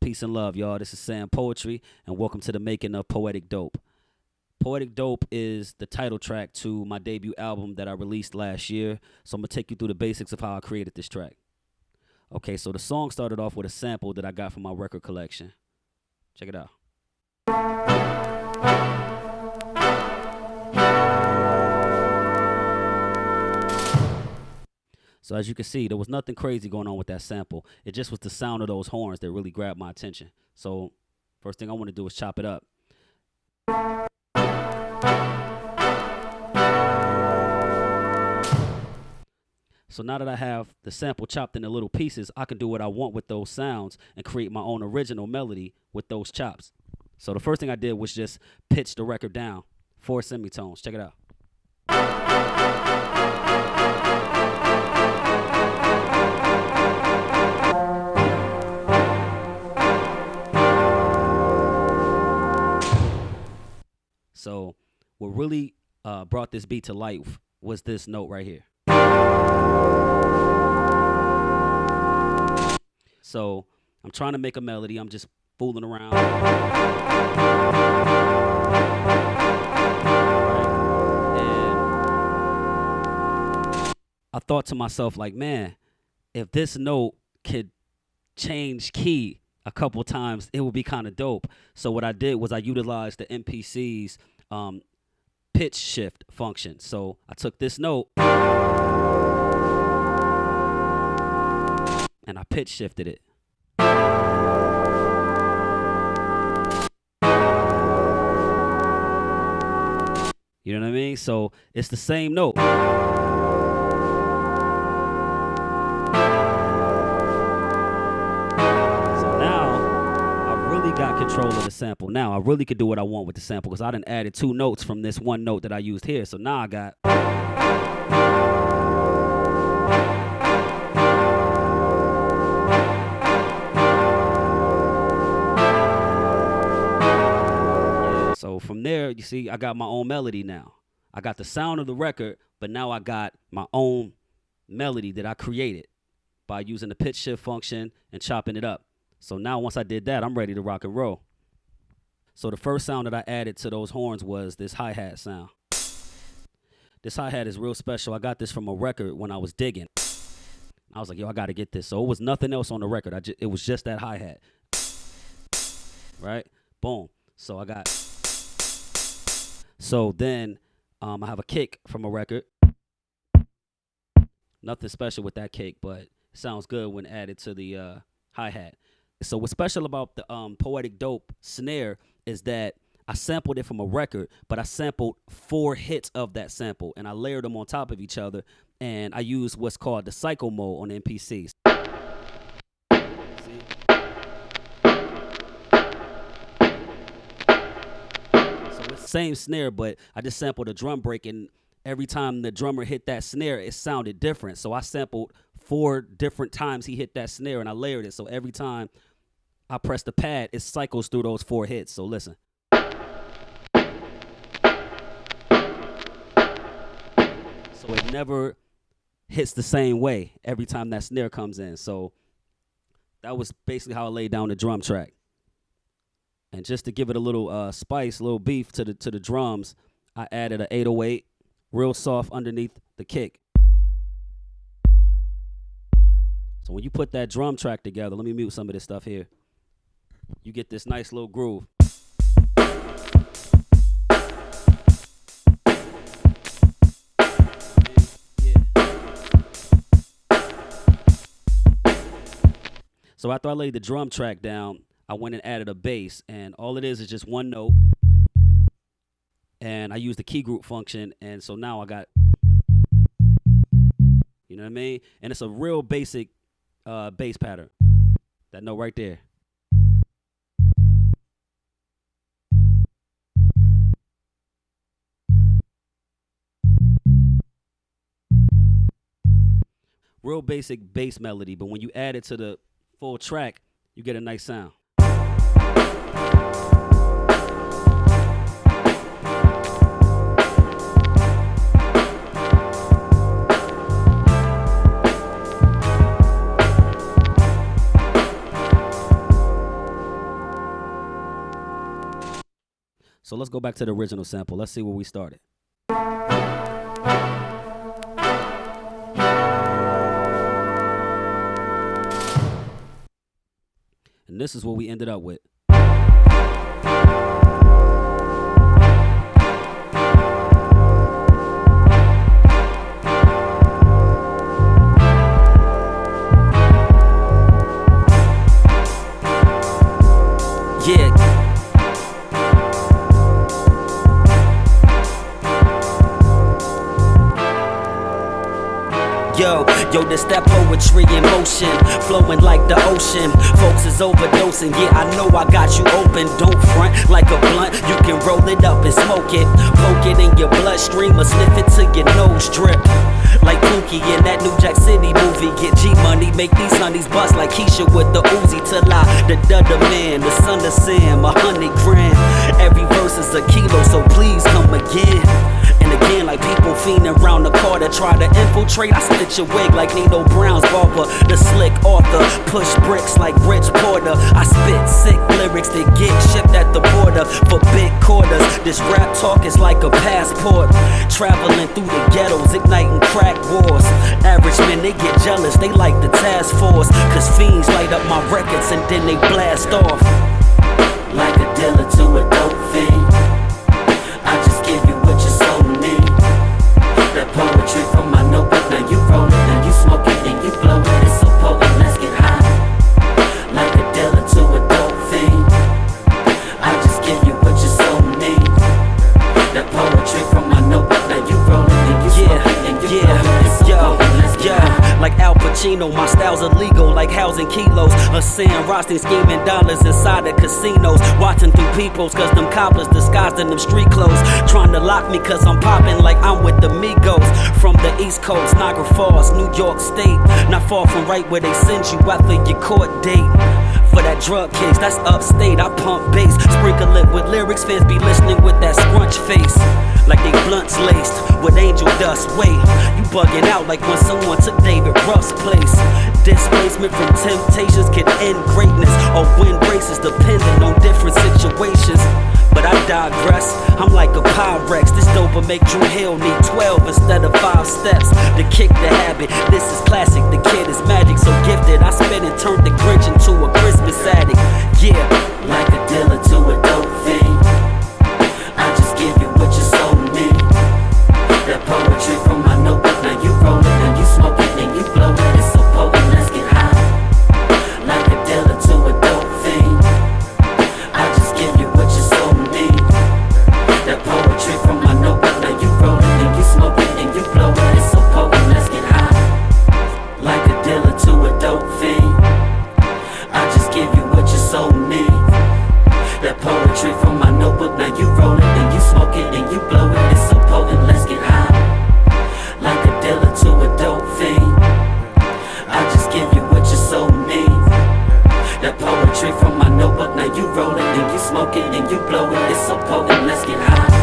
Peace and love, y'all. This is Sam Poetry, and welcome to the making of Poetic Dope. Poetic Dope is the title track to my debut album that I released last year. So I'm going to take you through the basics of how I created this track. Okay, so the song started off with a sample that I got from my record collection. Check it out. So as you can see, there was nothing crazy going on with that sample. It just was the sound of those horns that really grabbed my attention. So first thing I want to do is chop it up. So now that I have the sample chopped into little pieces, I can do what I want with those sounds and create my own original melody with those chops. So the first thing I did was just pitch the record down 4 semitones. Check it out. So what really brought this beat to life was this note right here. So I'm trying to make a melody. I'm just fooling around. And I thought to myself, like, man, if this note could change key a couple times, it would be kind of dope. So what I did was I utilized the MPC's pitch shift function. So I took this note and I pitch shifted it. You know what I mean? So it's the same note. Got control of the sample. Now I really could do what I want with the sample because I done added 2 notes from this one note that I used here. So now I got so from there, you see, I got my own melody now. I got the sound of the record, but now I got my own melody that I created by using the pitch shift function and chopping it up. So now once I did that, I'm ready to rock and roll. So the first sound that I added to those horns was this hi-hat sound. This hi-hat is real special. I got this from a record when I was digging. I was like, yo, I got to get this. So it was nothing else on the record. It was just that hi-hat. Right? Boom. So I got... So then I have a kick from a record. Nothing special with that kick, but it sounds good when added to the hi-hat. So what's special about the Poetic Dope snare is that I sampled it from a record, but I sampled 4 hits of that sample, and I layered them on top of each other, and I used what's called the cycle mode on the MPC. See? So it's the same snare, but I just sampled a drum break, and every time the drummer hit that snare, it sounded different. So I sampled 4 different times he hit that snare, and I layered it. So every time I press the pad, it cycles through those 4 hits. So listen. So it never hits the same way every time that snare comes in. So that was basically how I laid down the drum track. And just to give it a little spice, a little beef to the drums, I added an 808, real soft underneath the kick. So when you put that drum track together, let me mute some of this stuff here. You get this nice little groove. Yeah. So after I laid the drum track down, I went and added a bass, and all it is just one note. And I used the key group function, and so now I got, you know what I mean? And it's a real basic bass pattern. That note right there. Real basic bass melody, but when you add it to the full track, you get a nice sound. So let's go back to the original sample. Let's see where we started. And this is what we ended up with. Yeah. Yo, this that poetry in motion, flowing like the ocean. Folks is overdosing, yeah, I know I got you open. Don't front like a blunt, you can roll it up and smoke it. Poke it in your bloodstream or sniff it till your nose drip. Like Pookie in that New Jack City movie. Get G-money, make these honeys bust like Keisha with the Uzi. Till I, the man, the son of Sam, 100 grand. Every verse is a kilo, so please come again. And again, like people fiending around the car that try to infiltrate. I split your wig like Nino Brown's barber. The slick author, push bricks like Rich Porter. I spit sick lyrics that get shipped at the border for big quarters. This rap talk is like a passport, traveling through the ghettos, igniting crack wars. Average men, they get jealous, they like the task force. Cause fiends light up my records and then they blast off. Like a dealer to a dope fiend, I just give you what your soul need. That poetry from my notebook, now you roll it, then you smoke it, then you blow it. It's so potent, let's get high. Like a dealer to a dope fiend, I just give you what your soul need. That poetry from my notebook, now you roll it, then you smoke it, then you blow it. It's so potent, let's get high. Like Al Pacino, my style's illegal, like housing kilos. A Sam Rothstein scheming dollars inside the casinos. Watching through peepholes, cause them coppers disguised in them street clothes. Trying to lock me cause I'm popping like I'm with the Migos. From the East Coast, Niagara Falls, New York State. Not far from right where they send you after your court date. For that drug case, that's upstate, I pump bass. Sprinkle it with lyrics, fans be listening with that scrunch face. Like they blunts laced with angel dust. Wait, you bugging out like when someone took David Ruff's place. Displacement from temptations can end greatness or win races depending on different situations. But I digress, I'm like a Pyrex. This dope make Drew Hill need 12 instead of 5 steps to kick the habit. This is classic, the kid is magic, so gifted. I spit and turned the Grinch into a Christmas addict. Yeah, like a dealer to a dope fiend, I just give you what your soul need. That poetry from my notebook, now you roll it, then you smoke it, then you blow it. It's so potent, let's get high. Like a dealer to a dope fiend, I just give you what your soul need. That poetry from my notebook, now you roll it, then you smoke it, then you blow it. It's so potent, let's get high. Like a dealer to a dope fiend, I just give you what your soul need. That poetry from my notebook, now you roll it, then you smoke it, then you blow it. It's so potent, let's get high. Like a dealer to a dope fiend, I just give you what your soul need. That poetry from my notebook, now you roll it, then you smoke it, then you blow it. It's so potent, let's get high.